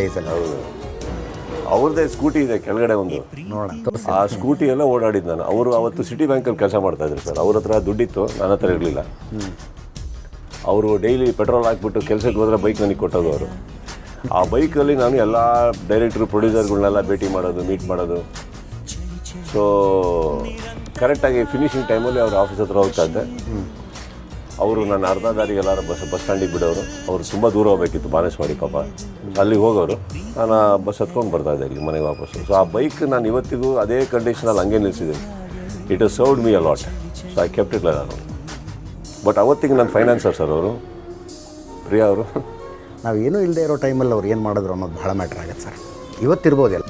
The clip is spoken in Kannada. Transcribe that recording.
ಏಜಲ್ಲಿ. ಹೌದು, ಅವ್ರದ್ದೇ ಸ್ಕೂಟಿ ಇದೆ ಕೆಳಗಡೆ ಒಂದು, ನೋಡೋಣ. ಆ ಸ್ಕೂಟಿ ಎಲ್ಲ ಓಡಾಡಿದ್ದು ನಾನು. ಅವರು ಅವತ್ತು ಸಿಟಿ ಬ್ಯಾಂಕಲ್ಲಿ ಕೆಲಸ ಮಾಡ್ತಾಯಿದ್ರು ಸರ್. ಅವ್ರ ಹತ್ರ ದುಡ್ಡಿತ್ತು, ನನ್ನ ಹತ್ರ ಇರಲಿಲ್ಲ. ಅವರು ಡೈಲಿ ಪೆಟ್ರೋಲ್ ಹಾಕ್ಬಿಟ್ಟು ಕೆಲಸಕ್ಕೆ ಹೋದರೆ ಬೈಕ್ ನನಗೆ ಕೊಟ್ಟೋದು ಅವರು. ಆ ಬೈಕಲ್ಲಿ ನಾನು ಎಲ್ಲ ಡೈರೆಕ್ಟ್ರು ಪ್ರೊಡ್ಯೂಸರ್ಗಳನ್ನೆಲ್ಲ ಭೇಟಿ ಮಾಡೋದು, ಮೀಟ್ ಮಾಡೋದು. ಸೊ ಕರೆಕ್ಟಾಗಿ ಫಿನಿಷಿಂಗ್ ಟೈಮಲ್ಲಿ ಅವ್ರ ಆಫೀಸ್ ಹತ್ರ ಹೋಗ್ತಾ ಇದ್ದೆ. ಅವರು ನನ್ನ ಅರ್ಧ ದಾರಿಗೆಲ್ಲರೂ ಬಸ್ ಸ್ಟ್ಯಾಂಡಿಗೆ ಬಿಡೋರು. ಅವರು ತುಂಬ ದೂರ ಹೋಗಬೇಕಿತ್ತು, ಬಾನೇಶ್ವರಿ ಪಾಪ. ಅಲ್ಲಿಗೆ ಹೋಗೋರು, ನಾನು ಬಸ್ ಹತ್ಕೊಂಡು ಬರ್ತಾಯಿದ್ದೆ ಇಲ್ಲಿ ಮನೆಗೆ ವಾಪಸ್ಸು. ಸೊ ಆ ಬೈಕ್ ನಾನು ಇವತ್ತಿಗೂ ಅದೇ ಕಂಡೀಷನಲ್ಲಿ ಹಂಗೆ ನಿಲ್ಲಿಸಿದ್ದೀನಿ. It is served me a lot. So I kept it ನಾನು. ಬಟ್ ಅವತ್ತಿಗೆ ನನ್ನ ಫೈನಾನ್ಸರ್ ಸರ್ ಅವರು, ಪ್ರಿಯಾ ಅವರು. ನಾವು ಏನೂ ಇಲ್ಲದೆ ಇರೋ ಟೈಮಲ್ಲಿ ಅವ್ರು ಏನು ಮಾಡಿದ್ರು ಅನ್ನೋದು ಭಾಳ ಮ್ಯಾಟ್ರ್ ಆಗುತ್ತೆ ಸರ್. ಇವತ್ತಿರ್ಬೋದೆಲ್ಲ.